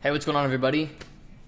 Hey, what's going on, everybody?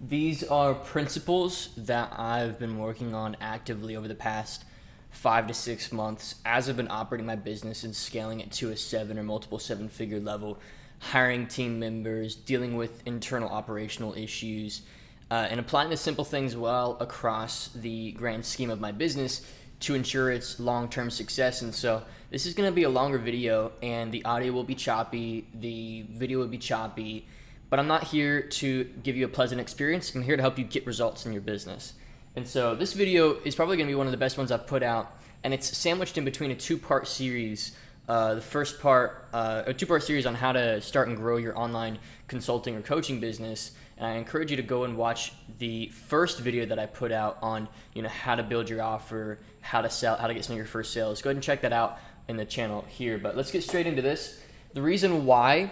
These are principles that I've been working on actively over the past 5 to 6 months as I've been operating my business and scaling it to a 7 or multiple 7-figure level, hiring team members, dealing with internal operational issues, and applying the simple things well across the grand scheme of my business to ensure its long-term success. And so this is going to be a longer video, and the audio will be choppy, the video will be choppy, but I'm not here to give you a pleasant experience. I'm here to help you get results in your business. And so this video is probably going to be one of the best ones I've put out, and it's sandwiched in between a two-part series. The first part, a two-part series on how to start and grow your online consulting or coaching business. And I encourage you to go and watch the first video that I put out on, how to build your offer, how to sell, how to get some of your first sales. Go ahead and check that out in the channel here. But let's get straight into this. The reason why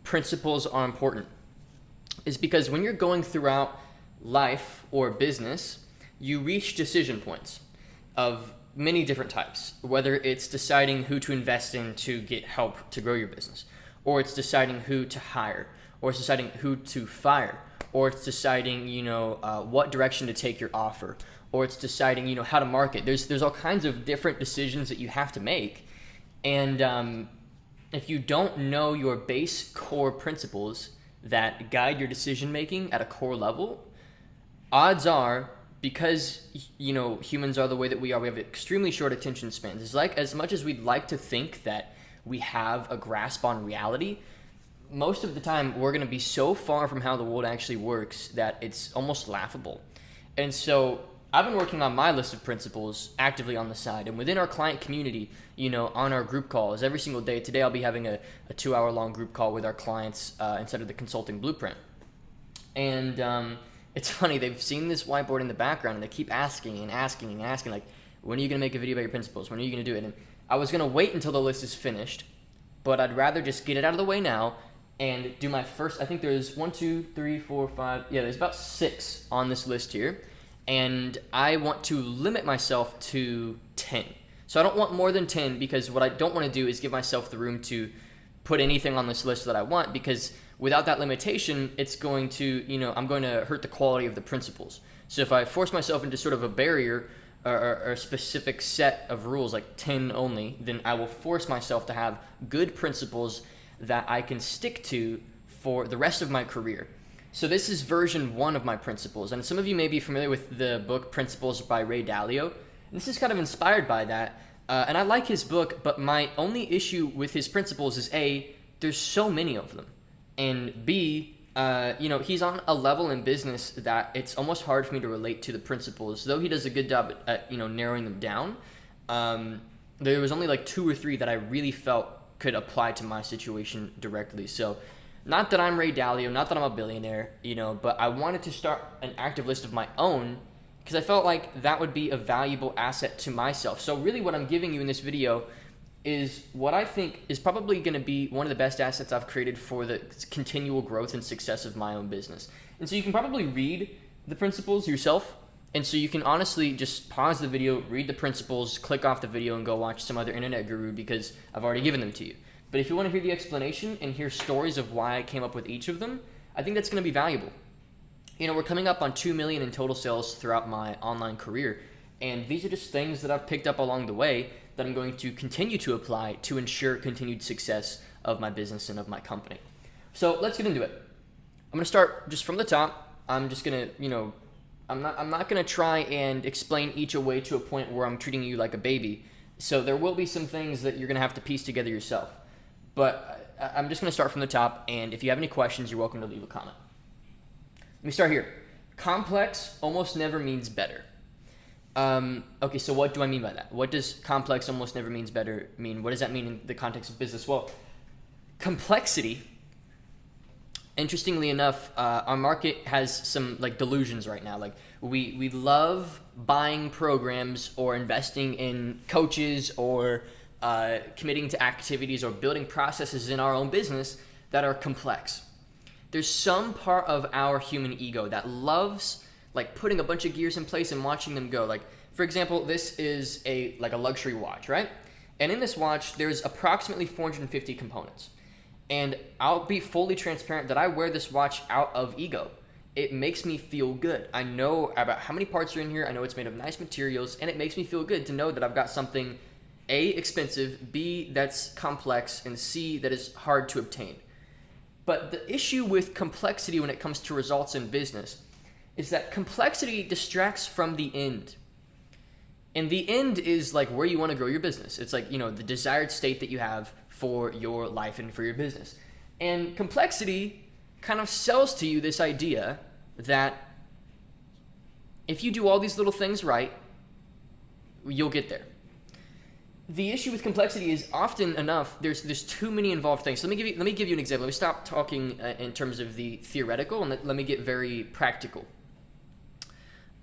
principles are important is because when you're going throughout life or business, you reach decision points of many different types, whether it's deciding who to invest in to get help to grow your business, or it's deciding who to hire, or it's deciding who to fire, or it's deciding, what direction to take your offer, or it's deciding, how to market. There's all kinds of different decisions that you have to make. And if you don't know your base core principles that guide your decision making at a core level, odds are, because humans are the way that we are, we have extremely short attention spans. It's like, as much as we'd like to think that we have a grasp on reality, most of the time we're going to be so far from how the world actually works that it's almost laughable. And so I've been working on my list of principles actively on the side, and within our client community, on our group calls every single day. Today I'll be having a 2-hour-long group call with our clients instead of the consulting blueprint. And it's funny, they've seen this whiteboard in the background, and they keep asking, like, when are you going to make a video about your principles? When are you going to do it? And I was going to wait until the list is finished, but I'd rather just get it out of the way now and do my first. I think there's 1, 2, 3, 4, 5. Yeah, there's about 6 on this list here. And I want to limit myself to 10. So I don't want more than 10, because what I don't want to do is give myself the room to put anything on this list that I want, because without that limitation, it's going to, I'm going to hurt the quality of the principles. So if I force myself into sort of a barrier or a specific set of rules, like 10 only, then I will force myself to have good principles that I can stick to for the rest of my career. So this is version 1 of my principles, and some of you may be familiar with the book Principles by Ray Dalio. And this is kind of inspired by that, and I like his book, but my only issue with his principles is A, there's so many of them, and B, he's on a level in business that it's almost hard for me to relate to the principles, though he does a good job at narrowing them down. There was only like 2 or 3 that I really felt could apply to my situation directly. So not that I'm Ray Dalio, not that I'm a billionaire, but I wanted to start an active list of my own, because I felt like that would be a valuable asset to myself. So really what I'm giving you in this video is what I think is probably going to be one of the best assets I've created for the continual growth and success of my own business. And so you can probably read the principles yourself. And so you can honestly just pause the video, read the principles, click off the video, and go watch some other internet guru, because I've already given them to you. But if you want to hear the explanation and hear stories of why I came up with each of them, I think that's going to be valuable. We're coming up on 2 million in total sales throughout my online career. And these are just things that I've picked up along the way that I'm going to continue to apply to ensure continued success of my business and of my company. So let's get into it. I'm going to start just from the top. I'm just going to, I'm not going to try and explain each away to a point where I'm treating you like a baby. So there will be some things that you're going to have to piece together yourself. But I'm just going to start from the top, and if you have any questions, you're welcome to leave a comment. Let me start here. Complex almost never means better. Okay, so what do I mean by that? What does complex almost never means better mean? What does that mean in the context of business? Well, complexity, interestingly enough, our market has some delusions right now. Like we love buying programs or investing in coaches or committing to activities or building processes in our own business that are complex. There's some part of our human ego that loves putting a bunch of gears in place and watching them go. Like, for example, this is a luxury watch, right? And in this watch, there's approximately 450 components. And I'll be fully transparent that I wear this watch out of ego. It makes me feel good. I know about how many parts are in here. I know it's made of nice materials, and it makes me feel good to know that I've got something A, expensive, B, that's complex, and C, that is hard to obtain. But the issue with complexity when it comes to results in business is that complexity distracts from the end. And the end is like where you want to grow your business. It's like, the desired state that you have for your life and for your business. And complexity kind of sells to you this idea that if you do all these little things right, you'll get there. The issue with complexity is often enough there's too many involved things. So let me give you an example. Let me stop talking in terms of the theoretical and let me get very practical.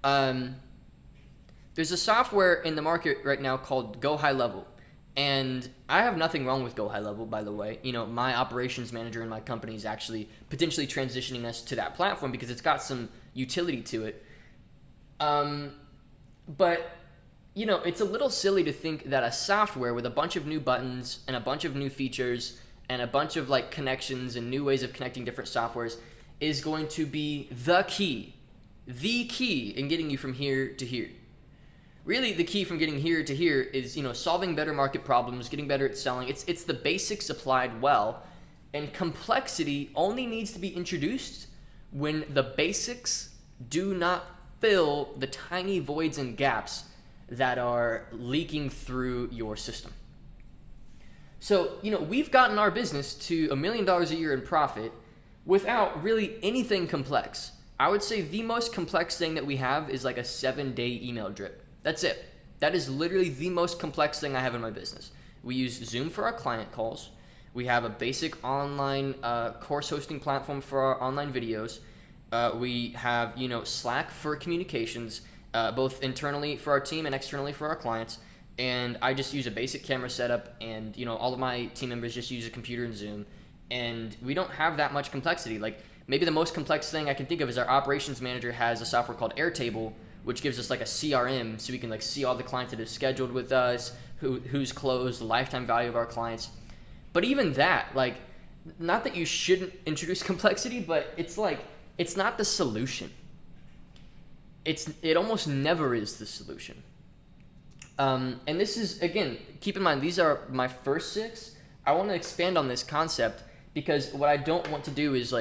There's a software in the market right now called Go High Level. And I have nothing wrong with Go High Level, by the way. My operations manager in my company is actually potentially transitioning us to that platform because it's got some utility to it. But it's a little silly to think that a software with a bunch of new buttons and a bunch of new features and a bunch of connections and new ways of connecting different softwares is going to be the key in getting you from here to here. Really, the key from getting here to here is, solving better market problems, getting better at selling. It's the basics applied well, and complexity only needs to be introduced when the basics do not fill the tiny voids and gaps that are leaking through your system. So, we've gotten our business to $1 million a year in profit without really anything complex. I would say the most complex thing that we have is like a 7-day email drip. That's it. That is literally the most complex thing I have in my business. We use Zoom for our client calls. We have a basic online course hosting platform for our online videos. We have, Slack for communications, both internally for our team and externally for our clients. And I just use a basic camera setup, and all of my team members just use a computer and Zoom. And we don't have that much complexity. Like maybe the most complex thing I can think of is our operations manager has a software called Airtable, which gives us like a CRM, so we can see all the clients that have scheduled with us, who's closed, the lifetime value of our clients. But even that, not that you shouldn't introduce complexity, but it's not the solution. It almost never is the solution. And this is, again, keep in mind, these are my first 6. I want to expand on this concept because what I don't want to do is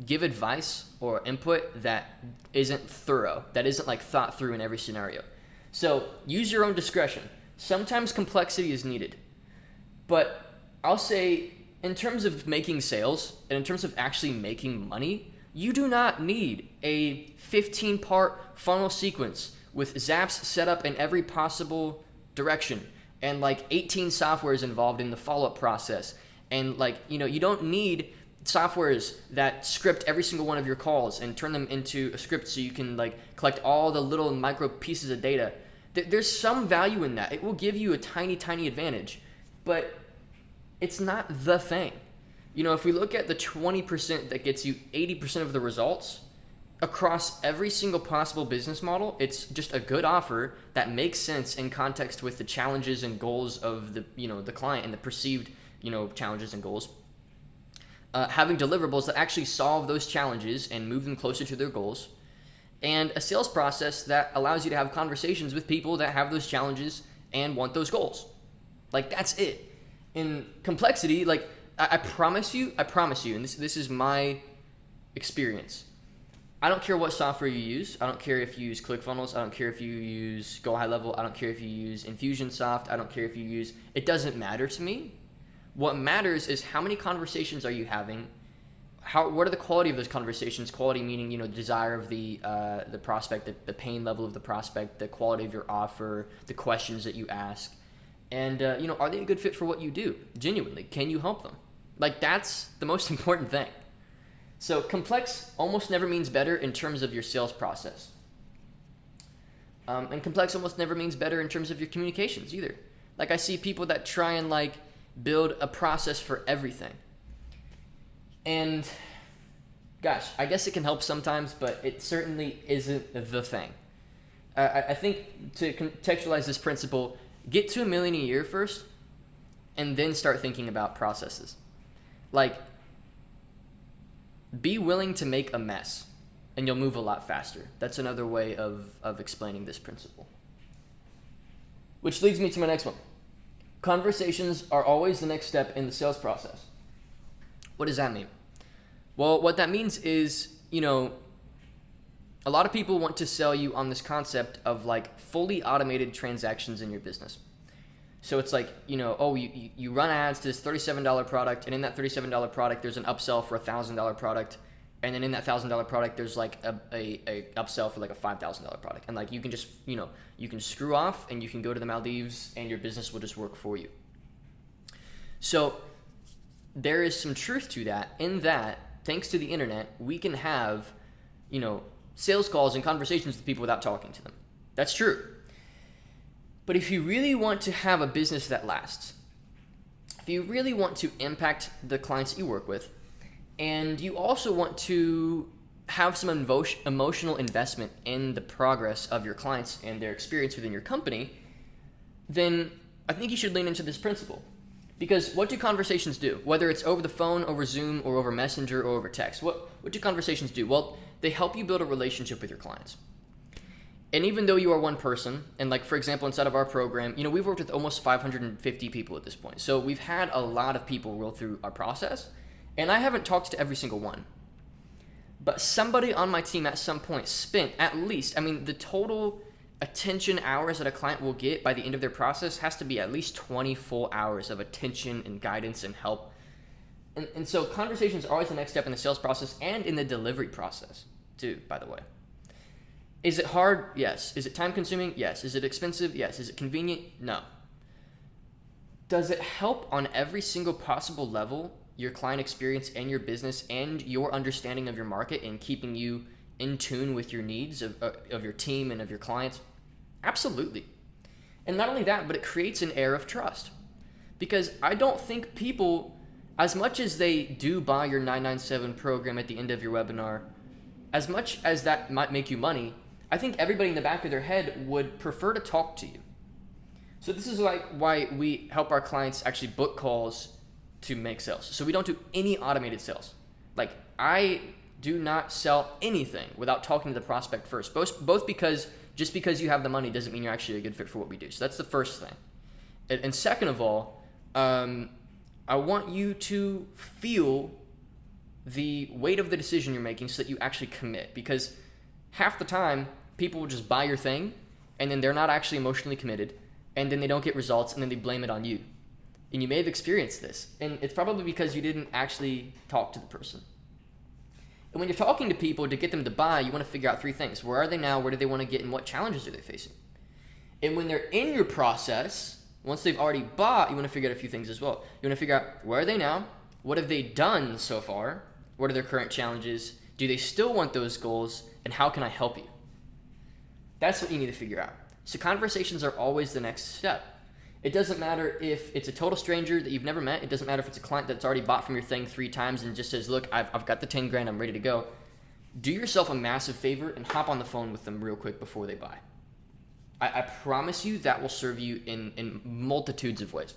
give advice or input that isn't thorough, that isn't thought through in every scenario. So use your own discretion. Sometimes complexity is needed, but I'll say in terms of making sales and in terms of actually making money, you do not need a 15-part funnel sequence with zaps set up in every possible direction and 18 softwares involved in the follow-up process. And you don't need softwares that script every single one of your calls and turn them into a script so you can collect all the little micro pieces of data. There's some value in that. It will give you a tiny advantage, but it's not the thing. If we look at the 20% that gets you 80% of the results across every single possible business model, it's just a good offer that makes sense in context with the challenges and goals of the client and the perceived challenges and goals. Having deliverables that actually solve those challenges and move them closer to their goals, and a sales process that allows you to have conversations with people that have those challenges and want those goals. That's it. In complexity, I promise you, and this is my experience. I don't care what software you use. I don't care if you use ClickFunnels. I don't care if you use Go High Level. I don't care if you use Infusionsoft. I don't care if you use, it doesn't matter to me. What matters is how many conversations are you having? What are the quality of those conversations? Quality meaning, desire of the prospect, the pain level of the prospect, the quality of your offer, the questions that you ask, and are they a good fit for what you do? Genuinely, can you help them? That's the most important thing. So complex almost never means better in terms of your sales process, and complex almost never means better in terms of your communications either. I see people that try and build a process for everything. And gosh, I guess it can help sometimes, but it certainly isn't the thing. I think to contextualize this principle, get to $1 million a year first, and then start thinking about processes. Like, be willing to make a mess, and you'll move a lot faster. That's another way of explaining this principle. Which leads me to my next one. Conversations are always the next step in the sales process. What does that mean? Well, what that means is, a lot of people want to sell you on this concept of like fully automated transactions in your business. So it's like, you run ads to this $37 product, and in that $37 product, there's an upsell for a $1,000 product. And then in that $1,000 product, there's like a upsell for like a $5,000 product. And like, you can just, you can screw off and you can go to the Maldives and your business will just work for you. So there is some truth to that, in that thanks to the internet, we can have, sales calls and conversations with people without talking to them. That's true. But if you really want to have a business that lasts, if you really want to impact the clients that you work with, and you also want to have some emotional investment in the progress of your clients and their experience within your company, then I think you should lean into this principle. Because what do conversations do? Whether it's over the phone, over Zoom, or over Messenger, or over text, what do conversations do? Well, they help you build a relationship with your clients. And even though you are one person, and like, for example, inside of our program, we've worked with almost 550 people at this point. So we've had a lot of people roll through our process, and I haven't talked to every single one. But somebody on my team at some point spent at least, the total attention hours that a client will get by the end of their process has to be at least 20 full hours of attention and guidance and help. And so conversations are always the next step in the sales process and in the delivery process too, by the way. Is it hard? Yes. Is it time consuming? Yes. Is it expensive? Yes. Is it convenient? No. Does it help on every single possible level your client experience and your business and your understanding of your market and keeping you in tune with your needs of your team and of your clients? Absolutely. And not only that, but it creates an air of trust. Because I don't think people, as much as they do buy your 997 program at the end of your webinar, as much as that might make you money, I think everybody in the back of their head would prefer to talk to you. So this is like why we help our clients actually book calls to make sales. So we don't do any automated sales. Like, I do not sell anything without talking to the prospect first. Both because just because you have the money doesn't mean you're actually a good fit for what we do. So that's the first thing. And second of all, I want you to feel the weight of the decision you're making so that you actually commit. Because half the time, people will just buy your thing, and then they're not actually emotionally committed, and then they don't get results, and then they blame it on you. And you may have experienced this, and it's probably because you didn't actually talk to the person. And when you're talking to people to get them to buy, you want to figure out three things. Where are they now? Where do they want to get? And what challenges are they facing? And when they're in your process, once they've already bought, you want to figure out a few things as well. You want to figure out, where are they now? What have they done so far? What are their current challenges? Do they still want those goals? And how can I help you? That's what you need to figure out. So conversations are always the next step. It doesn't matter if it's a total stranger that you've never met. It doesn't matter if it's a client that's already bought from your thing 3 times and just says, look, I've got the 10 grand, I'm ready to go. Do yourself a massive favor and hop on the phone with them real quick before they buy. I promise you that will serve you in multitudes of ways.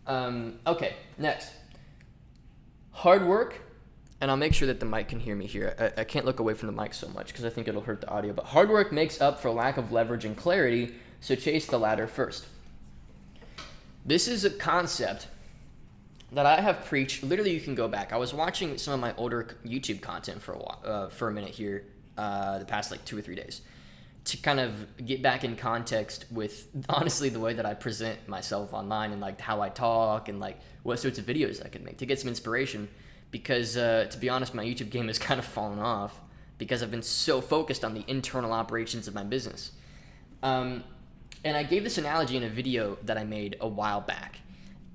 Okay, next. Hard work, and I'll make sure that the mic can hear me here. I can't look away from the mic so much because I think it'll hurt the audio. But hard work makes up for lack of leverage and clarity, so chase the latter first. This is a concept that I have preached. Literally, you can go back. I was watching some of my older YouTube content for a minute here, the past like 2 or 3 days, to kind of get back in context with honestly the way that I present myself online and like how I talk and like what sorts of videos I could make to get some inspiration. Because to be honest, my YouTube game has kind of fallen off because I've been so focused on the internal operations of my business. And I gave this analogy in a video that I made a while back.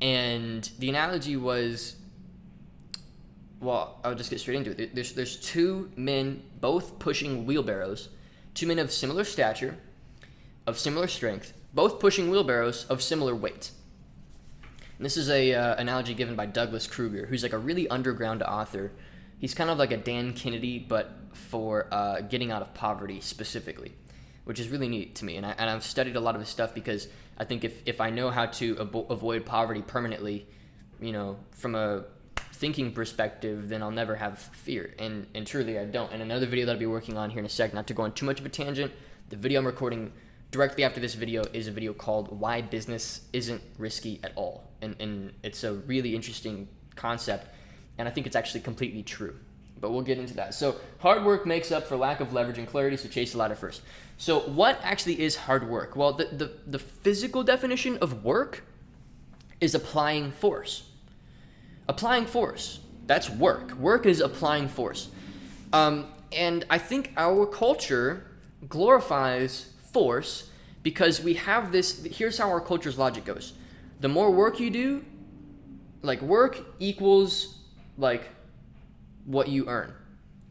And the analogy was, well, I'll just get straight into it. There's 2 men both pushing wheelbarrows, 2 men of similar stature, of similar strength, both pushing wheelbarrows of similar weight. And this is a analogy given by Douglas Kruger, who's like a really underground author. He's kind of like a Dan Kennedy, but for getting out of poverty specifically. which is really neat to me. And I've studied a lot of his stuff because I think if I know how to avoid poverty permanently, from a thinking perspective, then I'll never have fear. And truly I don't. And another video that I'll be working on here in a sec, not to go on too much of a tangent, the video I'm recording directly after this video is a video called Why Business Isn't Risky at All. And it's a really interesting concept, and I think it's actually completely true. But we'll get into that. So hard work makes up for lack of leverage and clarity, so chase the ladder first. So what actually is hard work? Well, the physical definition of work is applying force. Applying force, that's work. Work is applying force. And I think our culture glorifies force because we have this, here's how our culture's logic goes. The more work you do, like work equals like what you earn.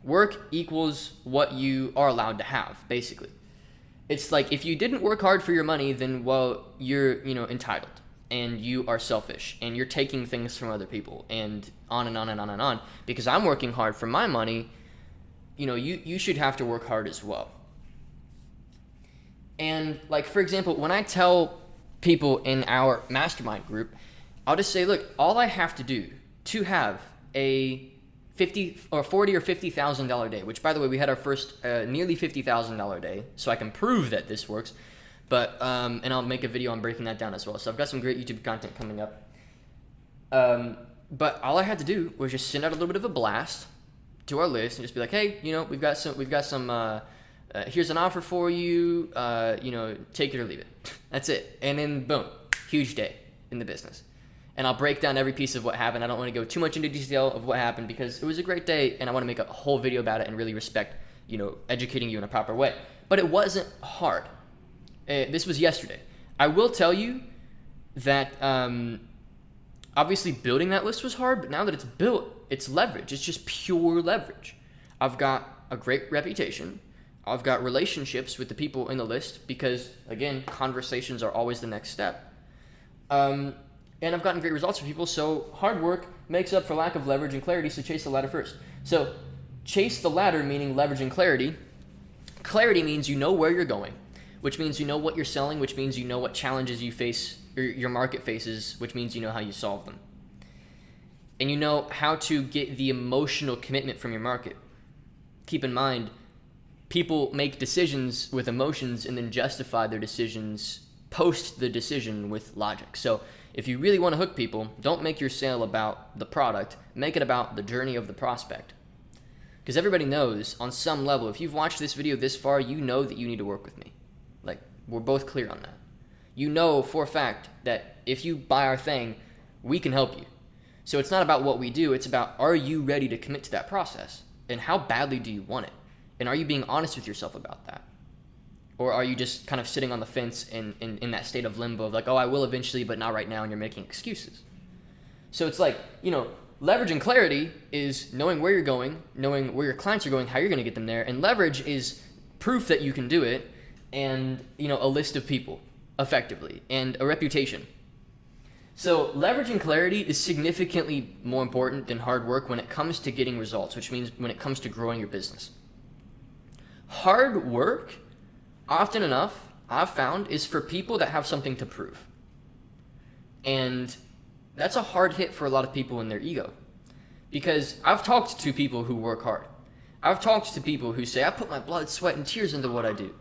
Work equals what you are allowed to have, basically. It's like if you didn't work hard for your money, then well, you're, entitled and you are selfish and you're taking things from other people and on and on and on and on. Because I'm working hard for my money, you should have to work hard as well. And like, for example, when I tell people in our mastermind group, I'll just say, look, all I have to do to have a $40,000 or $50,000 day, which by the way, we had our first nearly $50,000 day, so I can prove that this works. But and I'll make a video on breaking that down as well. So I've got some great YouTube content coming up. But all I had to do was just send out a little bit of a blast to our list and just be like, hey, we've got some. Here's an offer for you. Take it or leave it. That's it. And then boom, huge day in the business. And I'll break down every piece of what happened. I don't want to go too much into detail of what happened because it was a great day, and I want to make a whole video about it and really respect, educating you in a proper way. But it wasn't hard. This was yesterday. I will tell you that obviously building that list was hard, but now that it's built, it's leverage. It's just pure leverage. I've got a great reputation. I've got relationships with the people in the list because, again, conversations are always the next step. And I've gotten great results for people, so hard work makes up for lack of leverage and clarity, so chase the ladder first. So chase the ladder, meaning leverage and clarity. Clarity means you know where you're going, which means you know what you're selling, which means you know what challenges you face, or your market faces, which means you know how you solve them. And you know how to get the emotional commitment from your market. Keep in mind, people make decisions with emotions and then justify their decisions post the decision with logic. So if you really want to hook people, don't make your sale about the product. Make it about the journey of the prospect. Because everybody knows on some level, if you've watched this video this far, you know that you need to work with me. Like, we're both clear on that. You know for a fact that if you buy our thing, we can help you. So it's not about what we do. It's about, are you ready to commit to that process? And how badly do you want it? And are you being honest with yourself about that? Or are you just kind of sitting on the fence in that state of limbo of like, oh, I will eventually, but not right now, and you're making excuses. So it's like, leverage and clarity is knowing where you're going, knowing where your clients are going, how you're going to get them there. And leverage is proof that you can do it and, a list of people effectively and a reputation. So leverage and clarity is significantly more important than hard work when it comes to getting results, which means when it comes to growing your business. Hard work, often enough, I've found, is for people that have something to prove. And that's a hard hit for a lot of people in their ego. Because I've talked to people who work hard. I've talked to people who say, I put my blood, sweat, and tears into what I do.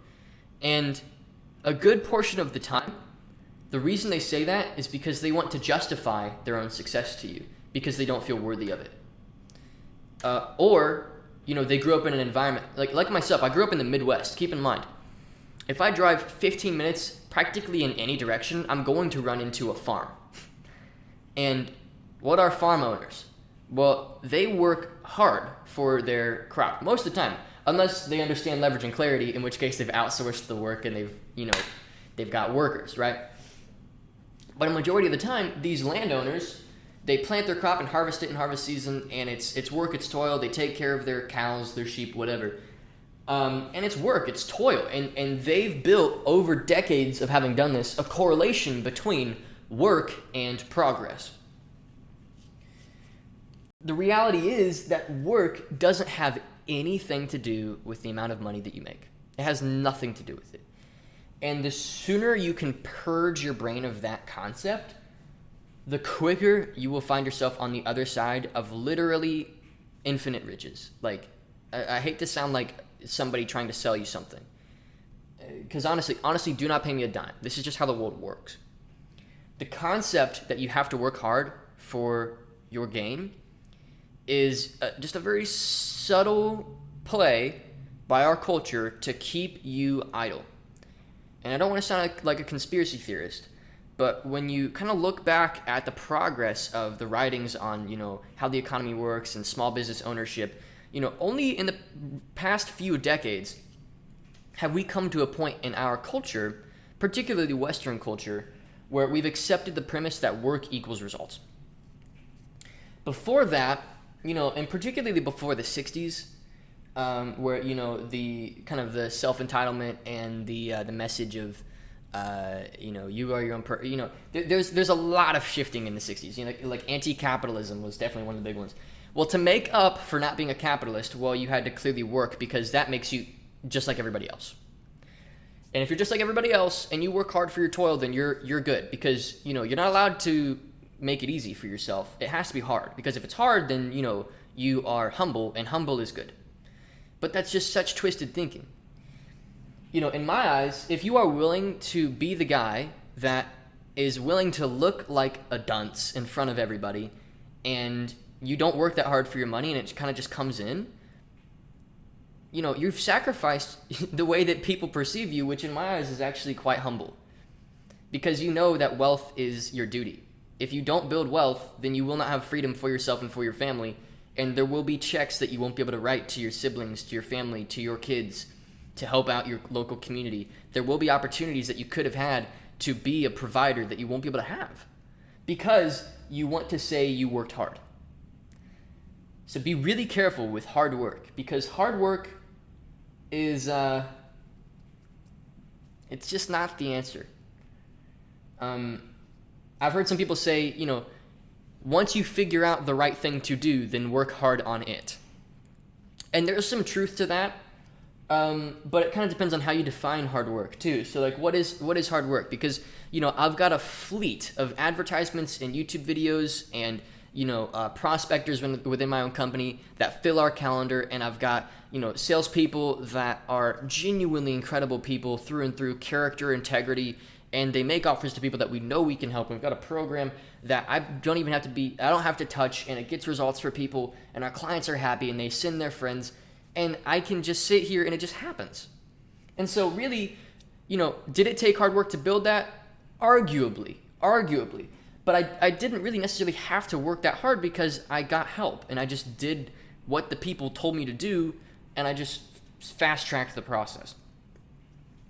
And a good portion of the time, the reason they say that is because they want to justify their own success to you because they don't feel worthy of it. Or they grew up in an environment, like myself, I grew up in the Midwest. Keep in mind, if I drive 15 minutes practically in any direction, I'm going to run into a farm. And what are farm owners? Well, they work hard for their crop most of the time, unless they understand leverage and clarity, in which case they've outsourced the work and they've got workers, right? But a majority of the time, these landowners, they plant their crop and harvest it in harvest season, and it's work, it's toil. They take care of their cows, their sheep, whatever. And it's work, it's toil. And they've built, over decades of having done this, a correlation between work and progress. The reality is that work doesn't have anything to do with the amount of money that you make. It has nothing to do with it. And the sooner you can purge your brain of that concept, the quicker you will find yourself on the other side of literally infinite riches. Like, I hate to sound like somebody trying to sell you something. Because honestly, do not pay me a dime. This is just how the world works. The concept that you have to work hard for your gain is just a very subtle play by our culture to keep you idle. And I don't want to sound like a conspiracy theorist, but when you kind of look back at the progress of the writings on, how the economy works and small business ownership, only in the past few decades have we come to a point in our culture, particularly Western culture, where we've accepted the premise that work equals results. Before that, and particularly before the 60s, where the kind of the self-entitlement and the message of you are your own there's a lot of shifting in the 60s. Like anti-capitalism was definitely one of the big ones. Well, to make up for not being a capitalist, you had to clearly work, because that makes you just like everybody else. And if you're just like everybody else and you work hard for your toil, then you're good, because you're not allowed to make it easy for yourself. It has to be hard, because if it's hard, then you are humble, and humble is good. But that's just such twisted thinking. In my eyes, if you are willing to be the guy that is willing to look like a dunce in front of everybody, and you don't work that hard for your money, and it kind of just comes in, you've sacrificed the way that people perceive you, which in my eyes is actually quite humble. Because you know that wealth is your duty. If you don't build wealth, then you will not have freedom for yourself and for your family. And there will be checks that you won't be able to write to your siblings, to your family, to your kids, to help out your local community. There will be opportunities that you could have had to be a provider that you won't be able to have, because you want to say you worked hard. So be really careful with hard work, because hard work is, it's just not the answer. I've heard some people say, once you figure out the right thing to do, then work hard on it. And there's some truth to that, but it kind of depends on how you define hard work too. So like, what is hard work? Because, I've got a fleet of advertisements and YouTube videos and, prospectors within my own company that fill our calendar. And I've got, salespeople that are genuinely incredible people through and through, character, integrity, and they make offers to people that we know we can help. We've got a program that I don't have to touch, and it gets results for people, and our clients are happy, and they send their friends, and I can just sit here and it just happens. And so really, did it take hard work to build that? Arguably. But I didn't really necessarily have to work that hard, because I got help, and I just did what the people told me to do, and I just fast-tracked the process.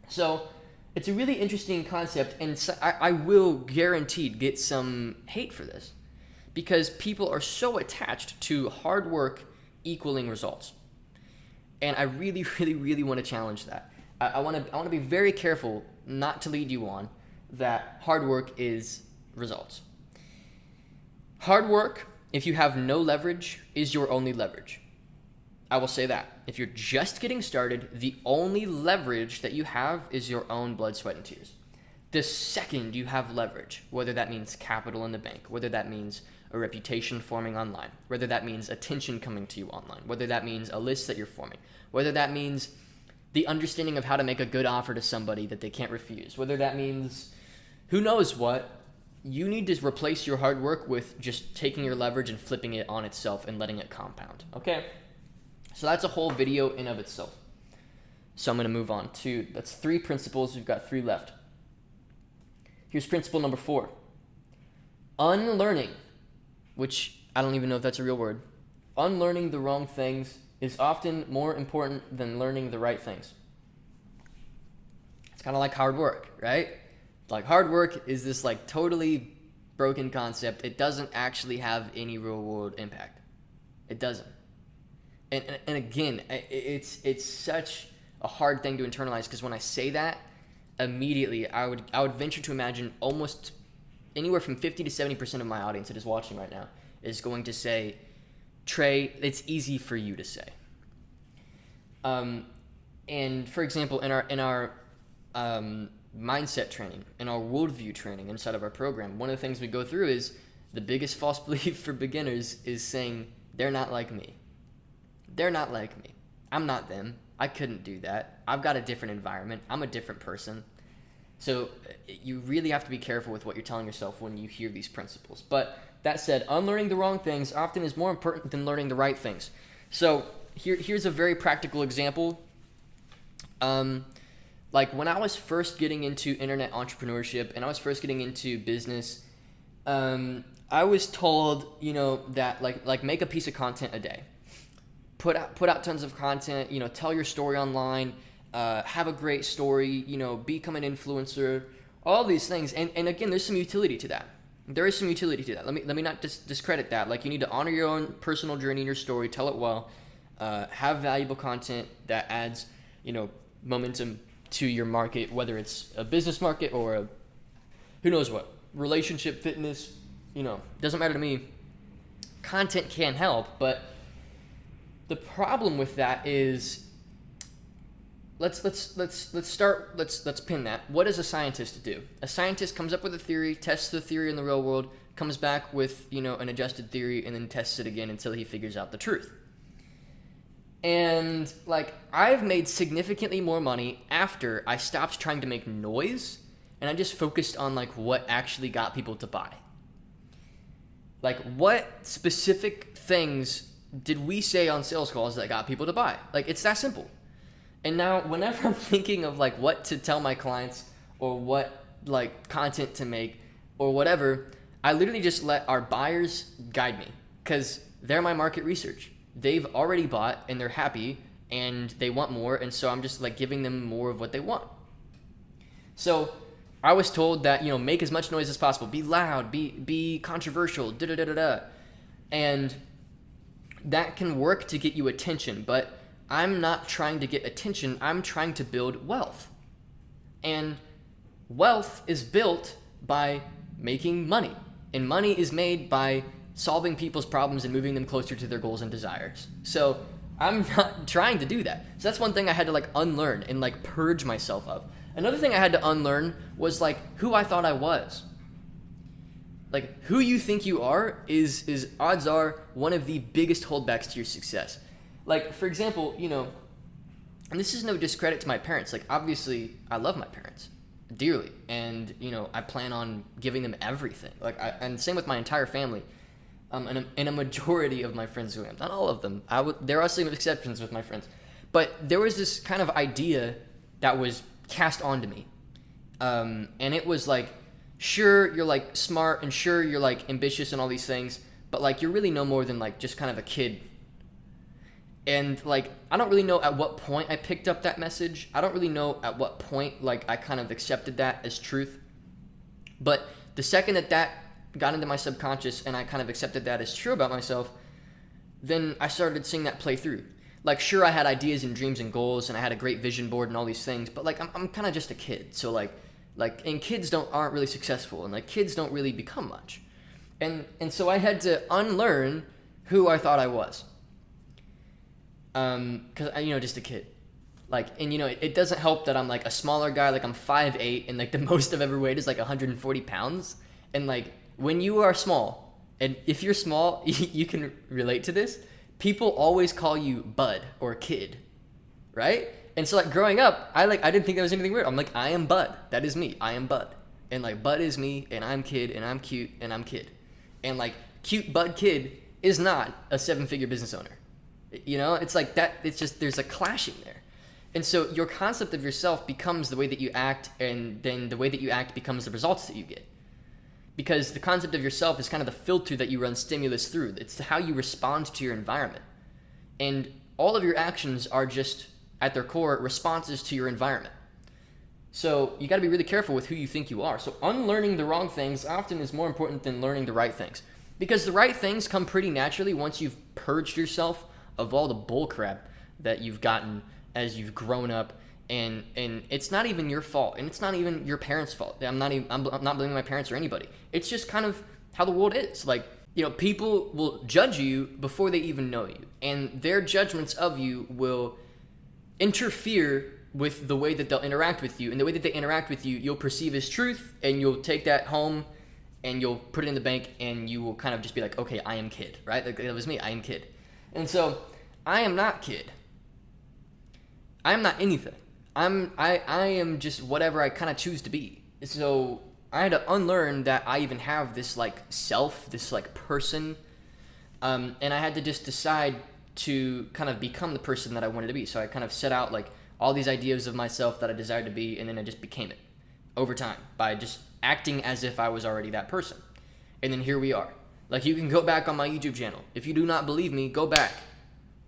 So it's a really interesting concept, and so I will guaranteed get some hate for this, because people are so attached to hard work equaling results. And I really, really, really want to challenge that. I want to be very careful not to lead you on that hard work is results. Hard work, if you have no leverage, is your only leverage. I will say that. If you're just getting started, the only leverage that you have is your own blood, sweat, and tears. The second you have leverage, whether that means capital in the bank, whether that means a reputation forming online, whether that means attention coming to you online, whether that means a list that you're forming, whether that means the understanding of how to make a good offer to somebody that they can't refuse, whether that means who knows what, you need to replace your hard work with just taking your leverage and flipping it on itself and letting it compound, okay? So that's a whole video in of itself. So I'm going to move on to, that's 3 principles. We've got 3 left. Here's principle number 4. Unlearning, which I don't even know if that's a real word. Unlearning the wrong things is often more important than learning the right things. It's kind of like hard work, right? Like hard work is this like totally broken concept. It doesn't actually have any real world impact. It doesn't. And again, it's such a hard thing to internalize, because when I say that, immediately I would venture to imagine almost anywhere from 50 to 70% of my audience that is watching right now is going to say, Trey, it's easy for you to say. And And for example, in our mindset training, in our worldview training inside of our program, one of the things we go through is the biggest false belief for beginners is saying they're not like me. They're not like me. I'm not them. I couldn't do that. I've got a different environment. I'm a different person. So you really have to be careful with what you're telling yourself when you hear these principles. But that said, unlearning the wrong things often is more important than learning the right things. So here's a very practical example. Like when I was first getting into internet entrepreneurship and I was first getting into business, I was told, that like make a piece of content a day. Put out tons of content, tell your story online, have a great story, become an influencer, all these things. And again, there's some utility to that. There is some utility to that. Let me not discredit that. Like you need to honor your own personal journey in your story, tell it well, have valuable content that adds, momentum to your market, whether it's a business market or a, who knows what, relationship, fitness, doesn't matter to me. Content can help, but the problem with that is, let's pin that. What does a scientist do? A scientist comes up with a theory, tests the theory in the real world, comes back with, an adjusted theory, and then tests it again until he figures out the truth. And I've made significantly more money after I stopped trying to make noise and I just focused on what actually got people to buy. What specific things did we say on sales calls that got people to buy? It's that simple. And now whenever I'm thinking of what to tell my clients or what content to make or whatever, I literally just let our buyers guide me because they're my market research. They've already bought and they're happy and they want more, and so I'm just giving them more of what they want. So I was told that make as much noise as possible, be loud, be controversial, and that can work to get you attention, but I'm not trying to get attention. I'm trying to build wealth, and wealth is built by making money, and money is made by solving people's problems and moving them closer to their goals and desires. So I'm not trying to do that. So that's one thing I had to unlearn and purge myself of. Another thing I had to unlearn was who I thought I was. Who you think you are is odds are one of the biggest holdbacks to your success. For example, and this is no discredit to my parents. Obviously I love my parents dearly, and I plan on giving them everything. And same with my entire family. And a majority of my friends who am, not all of them. There are some exceptions with my friends, but there was this kind of idea that was cast onto me, and it was sure you're smart and sure you're ambitious and all these things, but you're really no more than just kind of a kid. And I don't really know at what point I picked up that message. I don't really know at what point I kind of accepted that as truth. But the second that got into my subconscious and I kind of accepted that as true about myself, then I started seeing that play through. Sure, I had ideas and dreams and goals and I had a great vision board and all these things, but I'm kind of just a kid. So and kids aren't really successful, and kids don't really become much. And so I had to unlearn who I thought I was. Cause just a kid. It doesn't help that I'm a smaller guy, I'm 5'8", and the most I've ever weighed is 140 pounds. And when you are small, and if you're small, you can relate to this, people always call you bud or kid, right? And so growing up, I didn't think there was anything weird. I'm I am bud. That is me. I am bud. And bud is me, and I'm kid, and I'm cute, and I'm kid. And cute bud kid is not a 7-figure business owner. It's that, it's just, there's a clashing there. And so your concept of yourself becomes the way that you act, and then the way that you act becomes the results that you get. Because the concept of yourself is kind of the filter that you run stimulus through. It's how you respond to your environment. And all of your actions are just, at their core, responses to your environment. So you got to be really careful with who you think you are. So unlearning the wrong things often is more important than learning the right things. Because the right things come pretty naturally once you've purged yourself of all the bull crap that you've gotten as you've grown up. And it's not even your fault, and it's not even your parents' fault. I'm not blaming my parents or anybody. It's just kind of how the world is. People will judge you before they even know you, and their judgments of you will interfere with the way that they'll interact with you. And the way that they interact with you, you'll perceive as truth, and you'll take that home and you'll put it in the bank, and you will kind of just be like, okay, I am kid, right? Like, that was me, I am kid. And so I am not kid. I am not anything. I am just whatever I kind of choose to be. So I had to unlearn that I even have this like self, this like person, and I had to just decide to kind of become the person that I wanted to be. So I kind of set out like all these ideas of myself that I desired to be, and then I just became it over time by just acting as if I was already that person. And then here we are. Like, you can go back on my YouTube channel. If you do not believe me, go back.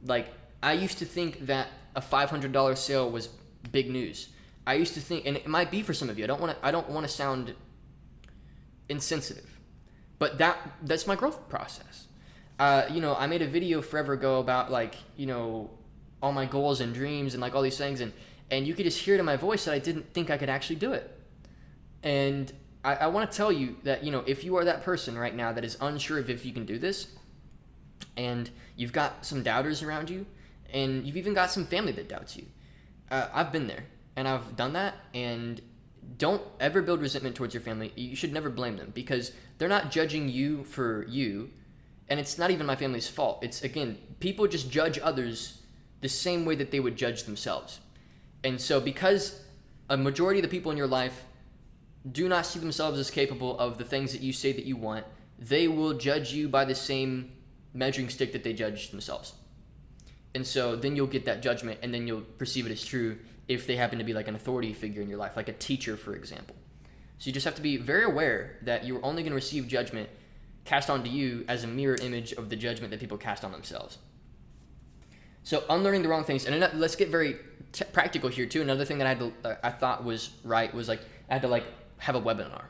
Like, I used to think that a $500 sale was big news. I used to think, and it might be for some of you, I don't want to sound insensitive, but that's my growth process. I made a video forever ago about like, all my goals and dreams and like all these things, and you could just hear it in my voice that I didn't think I could actually do it. And I want to tell you that, if you are that person right now that is unsure of if you can do this, and you've got some doubters around you, and you've even got some family that doubts you, I've been there, and I've done that, and don't ever build resentment towards your family. You should never blame them, because they're not judging you for you, and it's not even my family's fault. It's, again, people just judge others the same way that they would judge themselves. And so because a majority of the people in your life do not see themselves as capable of the things that you say that you want, they will judge you by the same measuring stick that they judge themselves. And so then you'll get that judgment, and then you'll perceive it as true if they happen to be like an authority figure in your life, like a teacher, for example. So you just have to be very aware that you're only going to receive judgment cast onto you as a mirror image of the judgment that people cast on themselves. So unlearning the wrong things, and let's get very practical here too. Another thing that I thought was right was like I had to like have a webinar.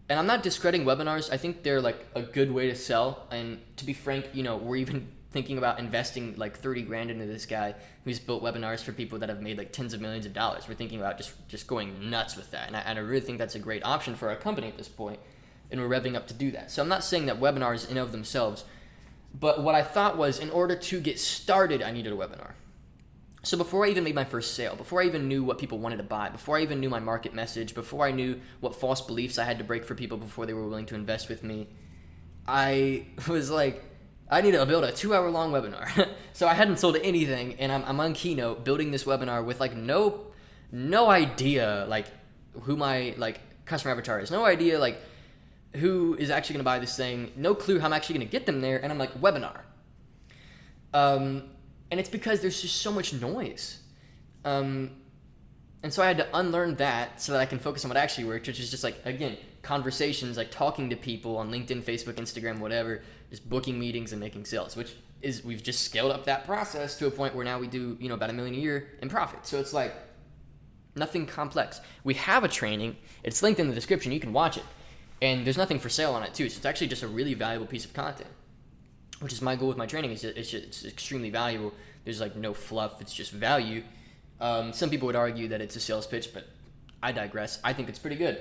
And I'm not discrediting webinars. I think they're like a good way to sell. And to be frank, we're even thinking about investing like 30 grand into this guy who's built webinars for people that have made like tens of millions of dollars. We're thinking about just going nuts with that. And I really think that's a great option for our company at this point. And we're revving up to do that. So I'm not saying that webinars in and of themselves, but what I thought was, in order to get started, I needed a webinar. So before I even made my first sale, before I even knew what people wanted to buy, before I even knew my market message, before I knew what false beliefs I had to break for people before they were willing to invest with me, I was like, I need to build a 2-hour-long webinar. So I hadn't sold anything, and I'm on Keynote building this webinar with like no idea like who my like customer avatar is, no idea like who is actually going to buy this thing, no clue how I'm actually going to get them there, and I'm like, webinar. And it's because there's just so much noise. And so I had to unlearn that so that I can focus on what actually works, which is just like, again, conversations, like talking to people on LinkedIn, Facebook, Instagram, whatever, just booking meetings and making sales, which is, we've just scaled up that process to a point where now we do, about $1 million a year in profit. So it's like nothing complex. We have a training. It's linked in the description. You can watch it. And there's nothing for sale on it too. So it's actually just a really valuable piece of content, which is my goal with my training. It's extremely valuable. There's like no fluff. It's just value. Some people would argue that it's a sales pitch, but I digress. I think it's pretty good.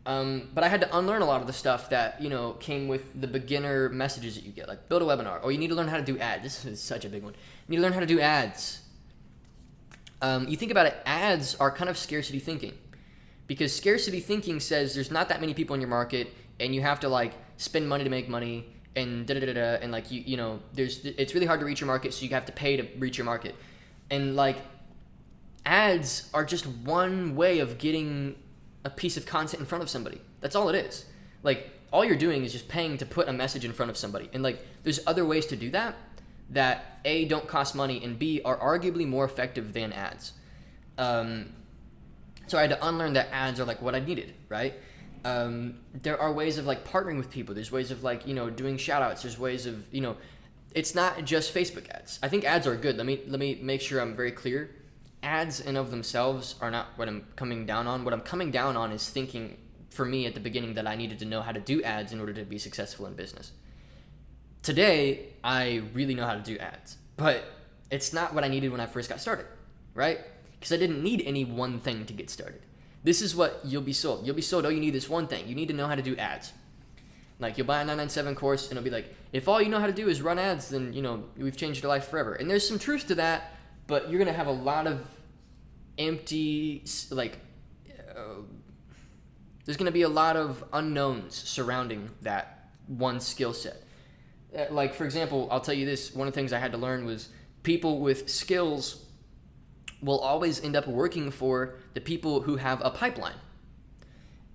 But I had to unlearn a lot of the stuff that, came with the beginner messages that you get, like build a webinar. Oh, you need to learn how to do ads. This is such a big one. You need to learn how to do ads. You think about it, ads are kind of scarcity thinking, because scarcity thinking says there's not that many people in your market, and you have to like spend money to make money, and and like it's really hard to reach your market, so you have to pay to reach your market. And like ads are just one way of getting a piece of content in front of somebody. That's all it is. Like, all you're doing is just paying to put a message in front of somebody. And like there's other ways to do that A, don't cost money, and B, are arguably more effective than ads. So I had to unlearn that ads are like what I needed, right? There are ways of like partnering with people. There's ways of like, doing shout outs. There's ways of, it's not just Facebook ads. I think ads are good. Let me make sure I'm very clear. Ads in of themselves are not what I'm coming down on. What I'm coming down on is thinking for me at the beginning that I needed to know how to do ads in order to be successful in business. Today, I really know how to do ads, but it's not what I needed when I first got started, right? Because I didn't need any one thing to get started. This is what you'll be sold. You'll be sold, oh, you need this one thing. You need to know how to do ads. Like, you'll buy a 997 course, and it'll be like, if all you know how to do is run ads, then, we've changed your life forever. And there's some truth to that, but you're going to have a lot of empty, there's going to be a lot of unknowns surrounding that one skill set. Like, for example, I'll tell you this, one of the things I had to learn was people with skills will always end up working for the people who have a pipeline.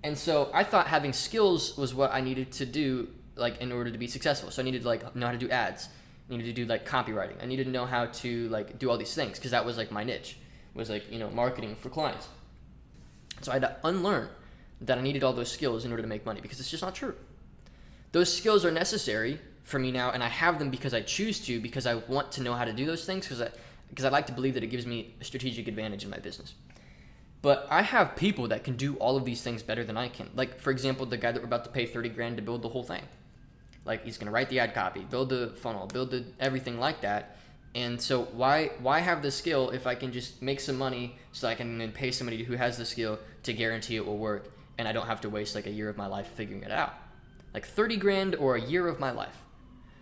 And so I thought having skills was what I needed to do, like, in order to be successful. So I needed to, like, know how to do ads. I needed to do, like, copywriting. I needed to know how to, like, do all these things, because that was, like, my niche, was, like, marketing for clients. So I had to unlearn that I needed all those skills in order to make money, because it's just not true. Those skills are necessary for me now, and I have them because I choose to, because I want to know how to do those things, because I like to believe that it gives me a strategic advantage in my business. But I have people that can do all of these things better than I can. Like, for example, the guy that we're about to pay $30,000 to build the whole thing. Like, he's going to write the ad copy, build the funnel, build everything like that. And so why have the skill if I can just make some money so I can then pay somebody who has the skill to guarantee it will work, and I don't have to waste like a year of my life figuring it out? Like $30,000 or a year of my life.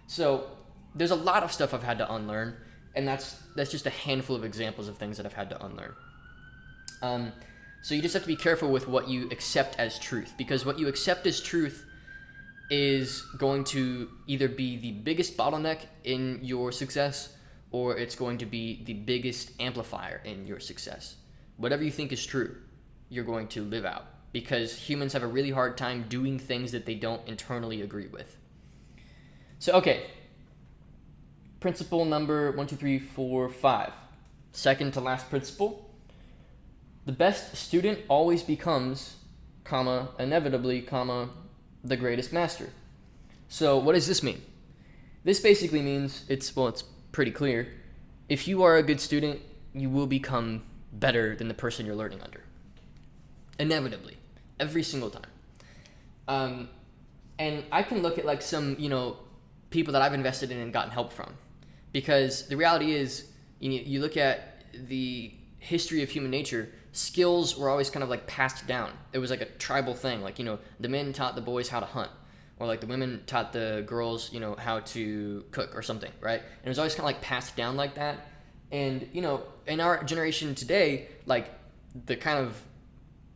So there's a lot of stuff I've had to unlearn, and that's just a handful of examples of things that I've had to unlearn. So you just have to be careful with what you accept as truth, because what you accept as truth is going to either be the biggest bottleneck in your success, or it's going to be the biggest amplifier in your success. Whatever you think is true, you're going to live out, because humans have a really hard time doing things that they don't internally agree with. So, okay. Principle number 1, 2, 3, 4, 5. Second to last principle. The best student always becomes, inevitably, the greatest master. So what does this mean? This basically means, it's pretty clear. If you are a good student, you will become better than the person you're learning under. Inevitably. Every single time. And I can look at like some, people that I've invested in and gotten help from. Because the reality is, you look at the history of human nature, skills were always kind of like passed down. It was like a tribal thing. Like, the men taught the boys how to hunt. Or like the women taught the girls, how to cook or something, right? And it was always kind of like passed down like that. And, in our generation today, like the kind of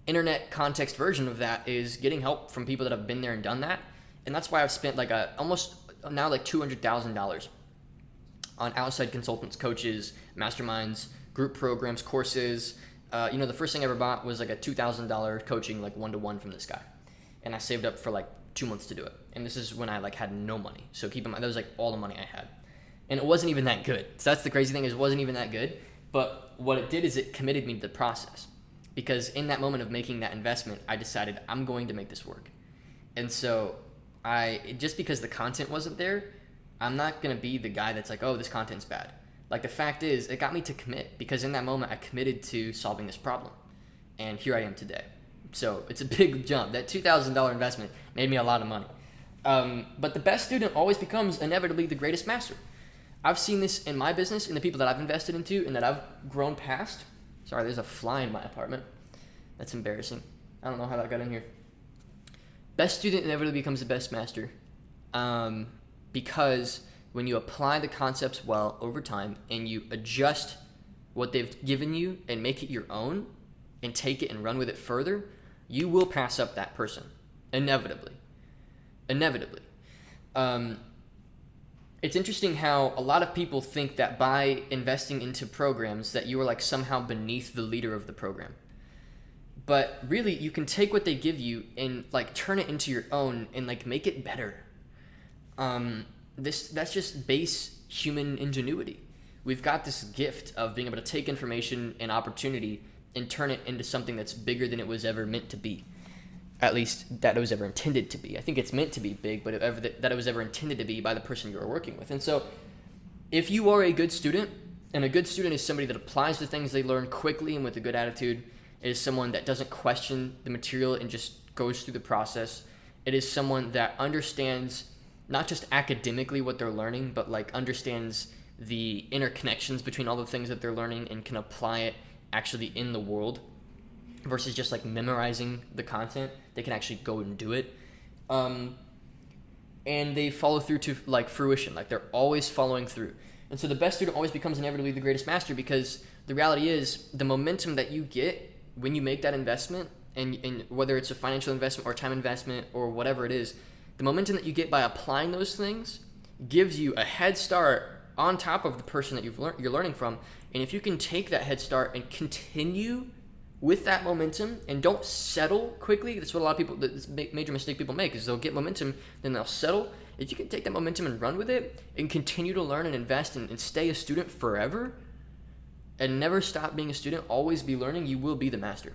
internet context version of that is getting help from people that have been there and done that. And that's why I've spent like almost now like $200,000 on outside consultants, coaches, masterminds, group programs, courses. The first thing I ever bought was like a $2,000 coaching, like 1-to-1 from this guy. And I saved up for like 2 months to do it. And this is when I like had no money. So keep in mind, that was like all the money I had. And it wasn't even that good. So that's the crazy thing, is it wasn't even that good. But what it did is it committed me to the process. Because in that moment of making that investment, I decided I'm going to make this work. And so just because the content wasn't there, I'm not going to be the guy that's like, oh, this content's bad. Like, the fact is, it got me to commit, because in that moment I committed to solving this problem. And here I am today. So it's a big jump. That $2,000 investment made me a lot of money. But the best student always becomes inevitably the greatest master. I've seen this in my business, in the people that I've invested into and that I've grown past. Sorry, there's a fly in my apartment. That's embarrassing. I don't know how that got in here. Best student inevitably becomes the best master. Because when you apply the concepts well over time and you adjust what they've given you and make it your own and take it and run with it further, you will pass up that person. Inevitably. It's interesting how a lot of people think that by investing into programs that you are like somehow beneath the leader of the program. But really, you can take what they give you and like turn it into your own and like make it better. That's just base human ingenuity. We've got this gift of being able to take information and opportunity and turn it into something that's bigger than it was ever meant to be. At least that it was ever intended to be. I think it's meant to be big, but that it was ever intended to be by the person you're working with. And so if you are a good student, and a good student is somebody that applies the things they learn quickly and with a good attitude, it is someone that doesn't question the material and just goes through the process. It is someone that understands not just academically what they're learning, but like understands the interconnections between all the things that they're learning and can apply it actually in the world versus just like memorizing the content. They can actually go and do it. And they follow through to like fruition. Like they're always following through. And so the best student always becomes inevitably the greatest master, because the reality is the momentum that you get when you make that investment, and whether it's a financial investment or time investment or whatever it is, the momentum that you get by applying those things gives you a head start on top of the person that you're learning from. And if you can take that head start and continue with that momentum and don't settle quickly, that's what a lot of people, this major mistake people make, is they'll get momentum, then they'll settle. If you can take that momentum and run with it and continue to learn and invest and stay a student forever and never stop being a student, always be learning, you will be the master.